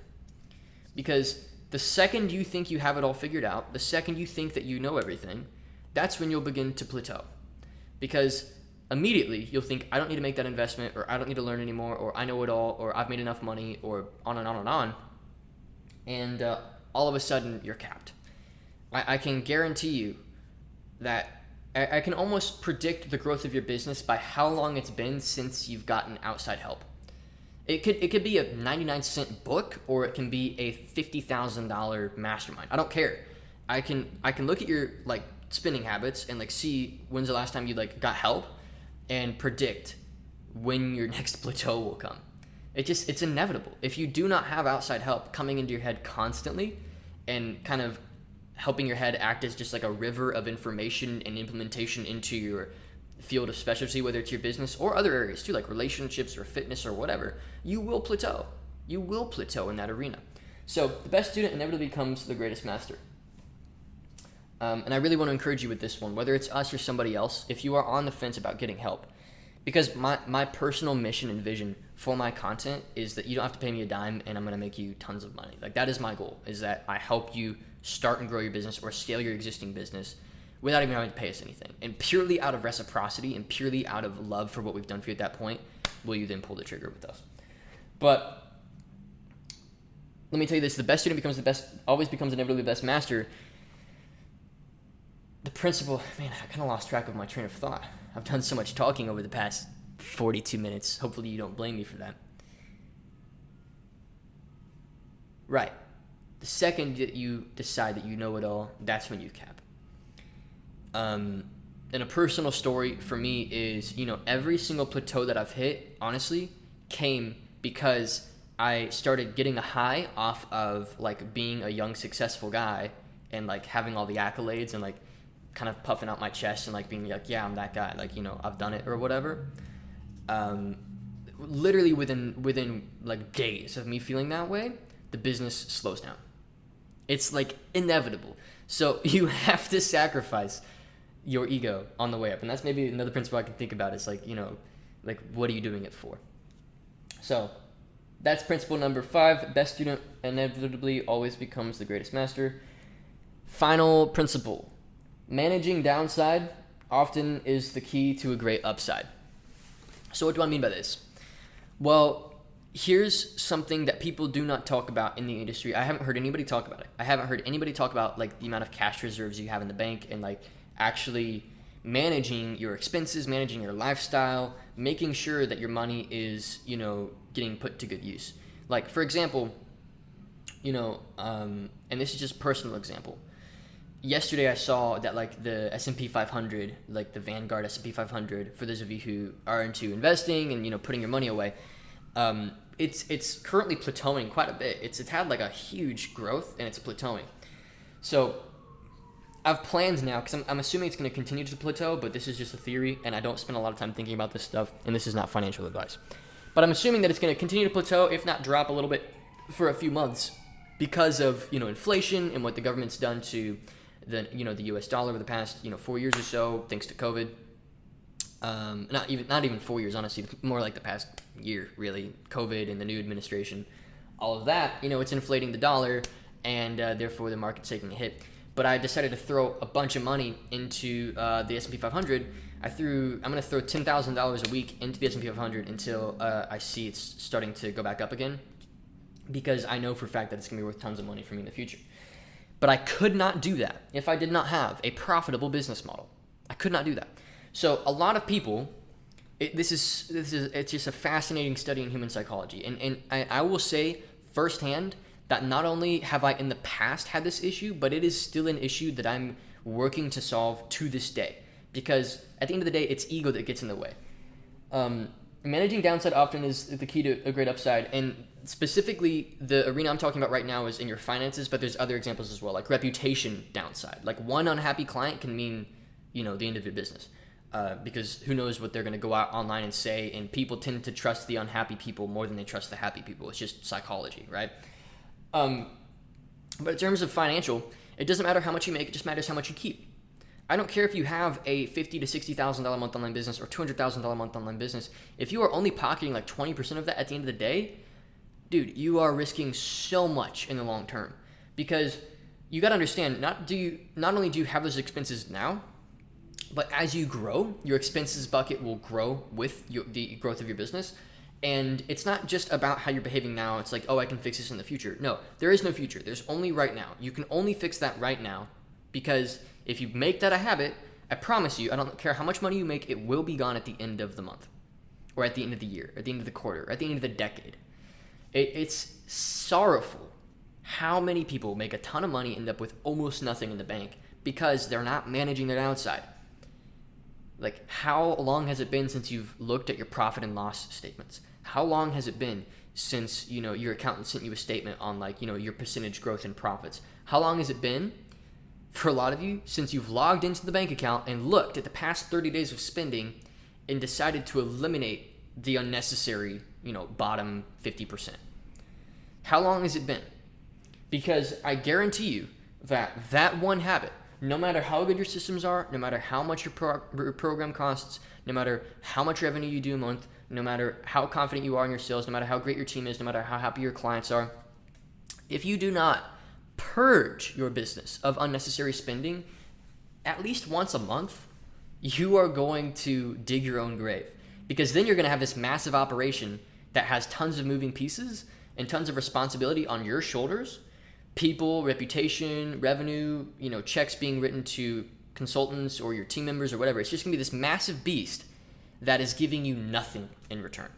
Because the second you think you have it all figured out, the second you think that you know everything, that's when you'll begin to plateau. Because immediately you'll think, I don't need to make that investment, or I don't need to learn anymore, or I know it all, or I've made enough money, or on and on and on. And all of a sudden you're capped. I can guarantee you that I can almost predict the growth of your business by how long it's been since you've gotten outside help. It could be a 99-cent book, or it can be a $50,000 mastermind. I don't care. I can look at your spending habits and see when's the last time you got help, and predict when your next plateau will come. It's inevitable. If you do not have outside help coming into your head constantly and kind of helping your head act as just a river of information and implementation into your field of specialty, whether it's your business or other areas too, like relationships or fitness or whatever, you will plateau. You will plateau in that arena. So the best student inevitably becomes the greatest master. And I really want to encourage you with this one, whether it's us or somebody else, if you are on the fence about getting help. Because my personal mission and vision for my content is that you don't have to pay me a dime and I'm going to make you tons of money. That is my goal, is that I help you start and grow your business or scale your existing business without even having to pay us anything. And purely out of reciprocity and purely out of love for what we've done for you at that point, will you then pull the trigger with us. But let me tell you this, the best student always becomes inevitably the best master. The principle, man, I kind of lost track of my train of thought. I've done so much talking over the past 42 minutes. Hopefully you don't blame me for that. Right. The second that you decide that you know it all, that's when you cap. And a personal story for me is, every single plateau that I've hit, honestly, came because I started getting a high off of being a young successful guy and having all the accolades and kind of puffing out my chest and being yeah, I'm that guy, I've done it or whatever. Literally within days of me feeling that way, the business slows down. It's inevitable. So you have to sacrifice your ego on the way up. And that's maybe another principle I can think about is what are you doing it for? So that's principle number 5. Best student inevitably always becomes the greatest master. Final principle. Managing downside often is the key to a great upside. So what do I mean by this? Well, here's something that people do not talk about in the industry. I haven't heard anybody talk about it. I haven't heard anybody talk about the amount of cash reserves you have in the bank and actually managing your expenses, managing your lifestyle, making sure that your money is, getting put to good use. For example, and this is just a personal example. Yesterday I saw that the S&P 500, the Vanguard S&P 500, for those of you who are into investing and putting your money away, it's currently plateauing quite a bit. It's had a huge growth and it's plateauing. So I've planned now, because I'm assuming it's going to continue to plateau, but this is just a theory and I don't spend a lot of time thinking about this stuff, and this is not financial advice. But I'm assuming that it's going to continue to plateau, if not drop a little bit for a few months, because of inflation and what the government's done to the US dollar over the past 4 years or so, thanks to COVID. Not even 4 years, honestly, more the past year, really. COVID and the new administration, all of that, it's inflating the dollar, and therefore the market's taking a hit. But I decided to throw a bunch of money into the S&P 500. I'm going to throw $10,000 a week into the S&P 500 until I see it's starting to go back up again, because I know for a fact that it's going to be worth tons of money for me in the future. But I could not do that if I did not have a profitable business model. I could not do that. So a lot of people, it's just a fascinating study in human psychology. And I will say firsthand that not only have I in the past had this issue, but it is still an issue that I'm working to solve to this day. Because at the end of the day, it's ego that gets in the way. Managing downside often is the key to a great upside. And specifically, the arena I'm talking about right now is in your finances, but there's other examples as well, like reputation downside. Like one unhappy client can mean, the end of your business. Because who knows what they're going to go out online and say, and people tend to trust the unhappy people more than they trust the happy people. It's just psychology, right? But in terms of financial, it doesn't matter how much you make, it just matters how much you keep. I don't care if you have a $50,000 to $60,000 a month online business or $200,000 a month online business. If you are only pocketing like 20% of that at the end of the day, dude, you are risking so much in the long term. Because you got to understand, not only do you have those expenses now, but as you grow, your expenses bucket will grow with the growth of your business. And it's not just about how you're behaving now. It's like, oh, I can fix this in the future. No, there is no future. There's only right now. You can only fix that right now, because if you make that a habit, I promise you, I don't care how much money you make, it will be gone at the end of the month, or at the end of the year, at the end of the quarter, or at the end of the decade. It's sorrowful how many people make a ton of money, end up with almost nothing in the bank because they're not managing their downside. Like, how long has it been since you've looked at your profit and loss statements? How long has it been since, your accountant sent you a statement on your percentage growth in profits? How long has it been for a lot of you since you've logged into the bank account and looked at the past 30 days of spending and decided to eliminate the unnecessary, bottom 50%? How long has it been? Because I guarantee you that one habit, no matter how good your systems are, no matter how much your program costs, no matter how much revenue you do a month, no matter how confident you are in your sales, no matter how great your team is, no matter how happy your clients are, if you do not purge your business of unnecessary spending at least once a month, you are going to dig your own grave. Because then you're going to have this massive operation that has tons of moving pieces and tons of responsibility on your shoulders. People, reputation, revenue, checks being written to consultants or your team members or whatever. It's just going to be this massive beast that is giving you nothing in return.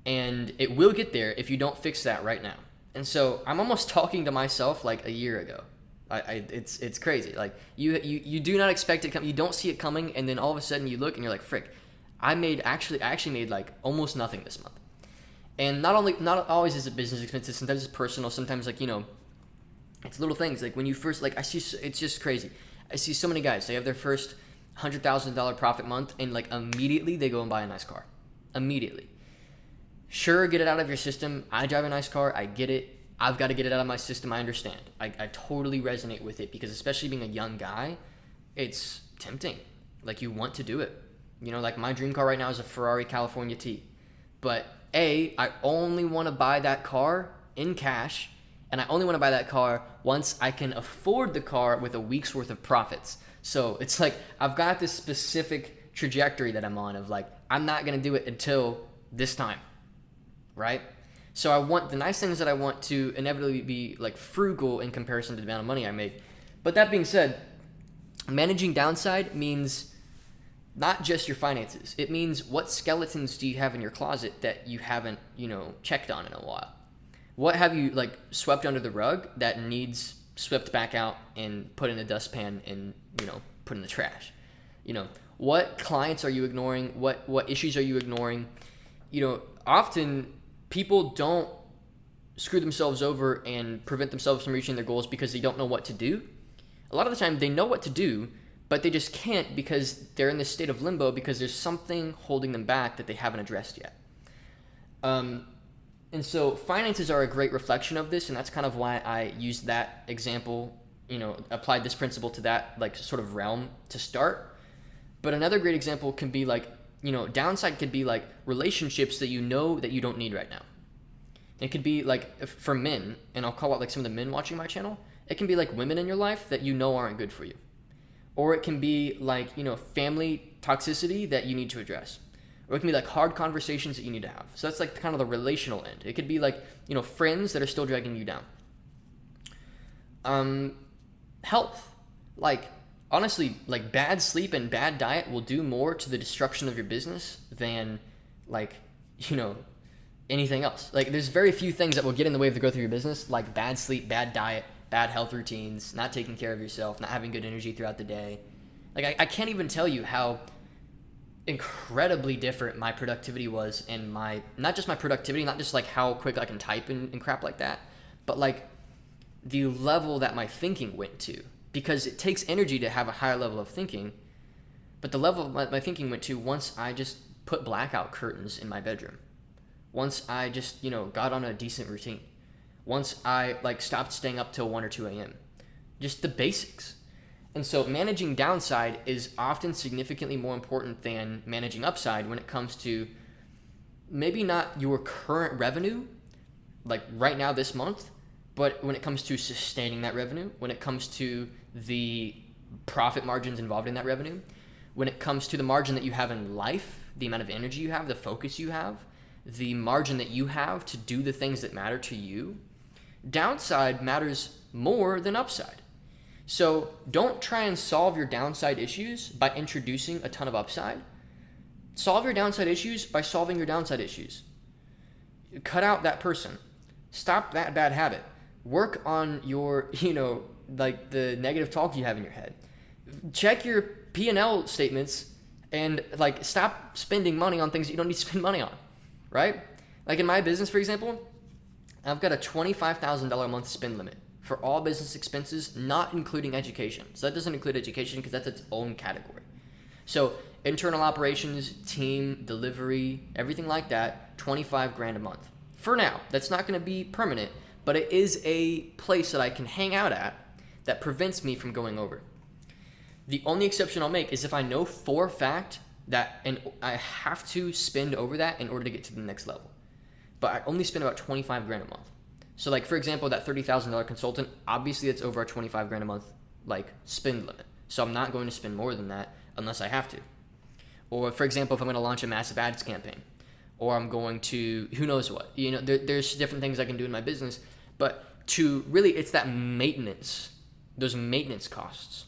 And it will get there if you don't fix that right now. And so I'm almost talking to myself like a year ago. It's crazy. Like you do not expect it to come. You don't see it coming, and then all of a sudden you look and you're like, frick, I actually made like almost nothing this month. And not always is it business expenses. Sometimes it's personal. Sometimes it's little things. Like when you first it's just crazy. I see so many guys. They have their first $100,000 profit month, and immediately they go and buy a nice car. Immediately. Sure, get it out of your system. I drive a nice car. I get it. I've got to get it out of my system. I understand. I totally resonate with it, because especially being a young guy, it's tempting. Like you want to do it. Like my dream car right now is a Ferrari California T. But I only want to buy that car in cash, and I only want to buy that car once I can afford the car with a week's worth of profits. So it's like I've got this specific trajectory that I'm on of I'm not going to do it until this time, right? So I want the nice things that I want to inevitably be frugal in comparison to the amount of money I make. But that being said, managing downside means not just your finances. It means what skeletons do you have in your closet that you haven't, checked on in a while? What have you swept under the rug that needs swept back out and put in the dustpan and, put in the trash? What clients are you ignoring? What issues are you ignoring? Often people don't screw themselves over and prevent themselves from reaching their goals because they don't know what to do. A lot of the time they know what to do, but they just can't because they're in this state of limbo because there's something holding them back that they haven't addressed yet. And so finances are a great reflection of this, and that's kind of why I used that example, applied this principle to that sort of realm to start. But another great example can be downside could be relationships that that you don't need right now. It could be for men, and I'll call out some of the men watching my channel. It can be women in your life that aren't good for you. Or it can be family toxicity that you need to address. Or it can be hard conversations that you need to have. So that's kind of the relational end. It could be friends that are still dragging you down. Health. Honestly, bad sleep and bad diet will do more to the destruction of your business than anything else. There's very few things that will get in the way of the growth of your business, like bad sleep, bad diet, bad health routines, not taking care of yourself, not having good energy throughout the day. I can't even tell you how incredibly different my productivity was, and not just my productivity, not just like how quick I can type and crap like that, but like the level that my thinking went to. Because it takes energy to have a higher level of thinking, but the level my thinking went to once I just put blackout curtains in my bedroom. Once I just, got on a decent routine. Once I like stopped staying up till 1 or 2 a.m. Just the basics. And so managing downside is often significantly more important than managing upside when it comes to maybe not your current revenue, like right now this month, but when it comes to sustaining that revenue, when it comes to the profit margins involved in that revenue, when it comes to the margin that you have in life, the amount of energy you have, the focus you have, the margin that you have to do the things that matter to you, downside matters more than upside. So don't try and solve your downside issues by introducing a ton of upside. Solve your downside issues by solving your downside issues. Cut out that person. Stop that bad habit. Work on your, like the negative talk you have in your head. Check your P&L statements and like stop spending money on things that you don't need to spend money on, right? Like in my business, for example, I've got a $25,000 a month spend limit for all business expenses, not including education. So that doesn't include education because that's its own category. So internal operations, team, delivery, everything like that, $25,000 a month. For now, that's not going to be permanent, but it is a place that I can hang out at that prevents me from going over. The only exception I'll make is if I know for a fact that and I have to spend over that in order to get to the next level. But I only spend about $25,000 a month. So like, for example, that $30,000 consultant, obviously it's over a $25,000 a month like spend limit. So I'm not going to spend more than that unless I have to. Or for example, if I'm going to launch a massive ads campaign, or I'm going to, who knows what, there's different things I can do in my business, but to really, it's that maintenance, those maintenance costs,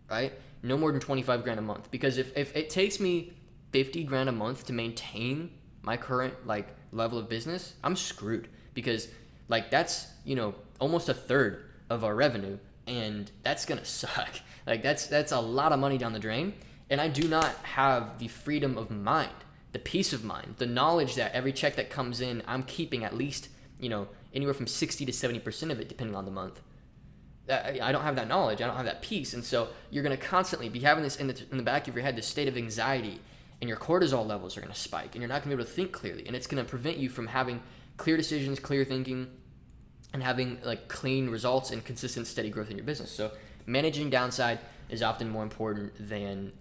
right? No more than $25,000 a month. Because if it takes me $50,000 a month to maintain my current like level of business, I'm screwed, because like that's, almost a third of our revenue, and that's going to suck. Like that's a lot of money down the drain. And I do not have the freedom of mind, the peace of mind, the knowledge that every check that comes in, I'm keeping at least, anywhere from 60 to 70% of it, depending on the month. I don't have that knowledge. I don't have that peace. And so you're going to constantly be having this in the back of your head, this state of anxiety, and your cortisol levels are going to spike, and you're not going to be able to think clearly. And it's going to prevent you from having clear decisions, clear thinking, and having like clean results and consistent, steady growth in your business. So managing downside is often more important than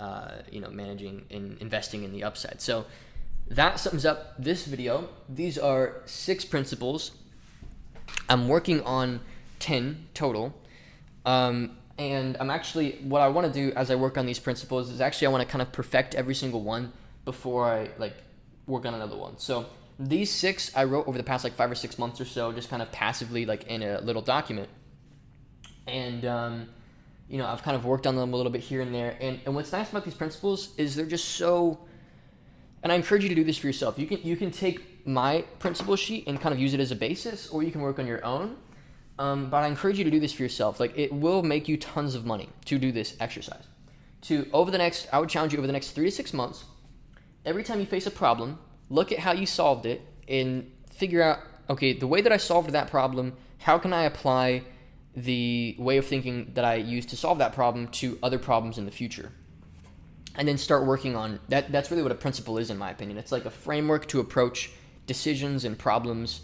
managing and investing in the upside. So that sums up this video. These are 6 principles. I'm working on 10 total. And I'm actually, what I want to do as I work on these principles is actually I want to kind of perfect every single one before I like work on another one. So these 6 I wrote over the past like 5 or 6 months or so, just kind of passively like in a little document. And, I've kind of worked on them a little bit here and there. And what's nice about these principles is they're just so, and I encourage you to do this for yourself. You can take my principle sheet and kind of use it as a basis, or you can work on your own. But I encourage you to do this for yourself. Like, it will make you tons of money to do this exercise. I would challenge you over the next 3 to 6 months, every time you face a problem, look at how you solved it and figure out, okay, the way that I solved that problem, how can I apply the way of thinking that I used to solve that problem to other problems in the future? And then start working on that. That's really what a principle is, in my opinion. It's like a framework to approach decisions and problems,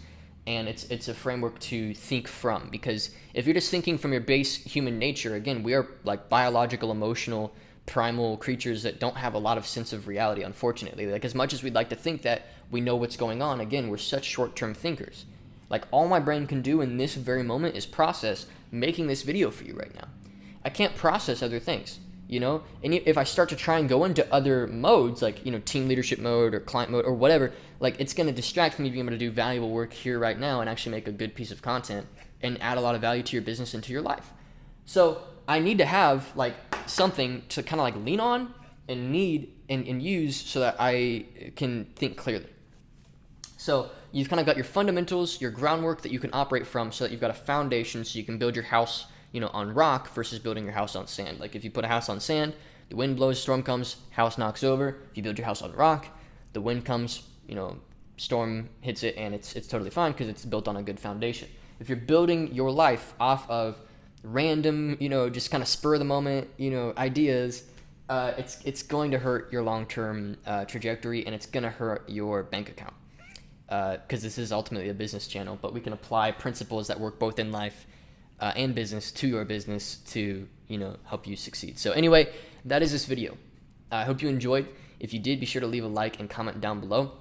and it's a framework to think from. Because if you're just thinking from your base human nature, again, we are like biological, emotional, primal creatures that don't have a lot of sense of reality, unfortunately. Like, as much as we'd like to think that we know what's going on, again, we're such short-term thinkers. Like, all my brain can do in this very moment is process making this video for you right now. I can't process other things, and if I start to try and go into other modes, like, team leadership mode or client mode or whatever, like, it's going to distract from you being able to do valuable work here right now and actually make a good piece of content and add a lot of value to your business and to your life. So I need to have like something to kind of like lean on and use so that I can think clearly. So you've kind of got your fundamentals, your groundwork that you can operate from, so that you've got a foundation so you can build your house, on rock versus building your house on sand. Like, if you put a house on sand, The wind blows, storm comes, house knocks over. If you build your house on rock, the wind comes, storm hits it, and it's totally fine because it's built on a good foundation. If you're building your life off of random, just kind of spur of the moment, ideas, it's going to hurt your long-term trajectory, and it's going to hurt your bank account. Because this is ultimately a business channel, but we can apply principles that work both in life and business to your business to, help you succeed. So anyway, that is this video. I hope you enjoyed. If you did, be sure to leave a like and comment down below.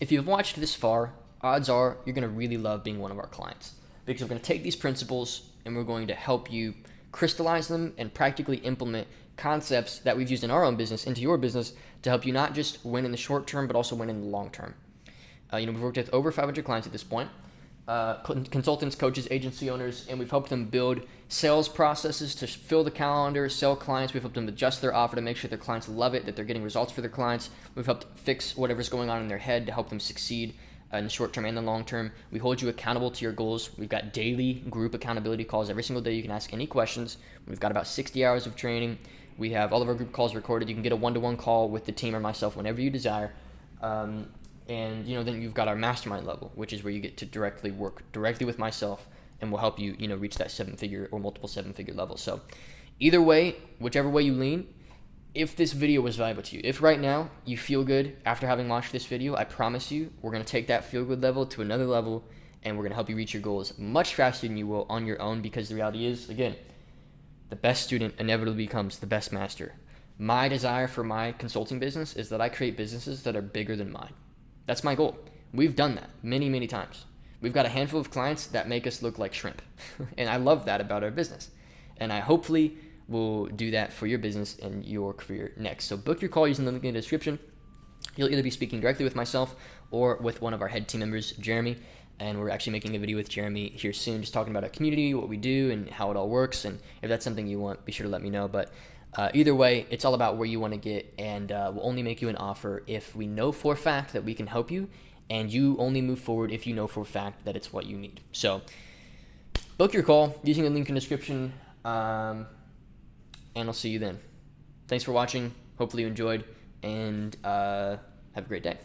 If you've watched this far, odds are you're going to really love being one of our clients, because we're going to take these principles and we're going to help you crystallize them and practically implement concepts that we've used in our own business into your business to help you not just win in the short term, but also win in the long term. We've worked with over 500 clients at this point, consultants, coaches, agency owners, and we've helped them build sales processes to fill the calendar, sell clients. We've helped them adjust their offer to make sure their clients love it, that they're getting results for their clients. We've helped fix whatever's going on in their head to help them succeed in the short term and the long term. We hold you accountable to your goals. We've got daily group accountability calls every single day. You can ask any questions. We've got about 60 hours of training. We have all of our group calls recorded. You can get a one-to-one call with the team or myself whenever you desire. And then you've got our mastermind level, which is where you get to work directly with myself, and we'll help you, reach that 7-figure or multiple 7-figure level. So either way, whichever way you lean, if this video was valuable to you, if right now you feel good after having watched this video, I promise you we're going to take that feel good level to another level, and we're going to help you reach your goals much faster than you will on your own, because the reality is, again, the best student inevitably becomes the best master. My desire for my consulting business is that I create businesses that are bigger than mine. That's my goal. We've done that many, many times. We've got a handful of clients that make us look like shrimp. And I love that about our business. And I hopefully will do that for your business and your career next. So book your call using the link in the description. You'll either be speaking directly with myself or with one of our head team members, Jeremy. And we're actually making a video with Jeremy here soon, just talking about our community, what we do, and how it all works. And if that's something you want, be sure to let me know. But either way, it's all about where you want to get, and we'll only make you an offer if we know for a fact that we can help you, and you only move forward if you know for a fact that it's what you need. So book your call using the link in the description, and I'll see you then. Thanks for watching. Hopefully you enjoyed, and have a great day.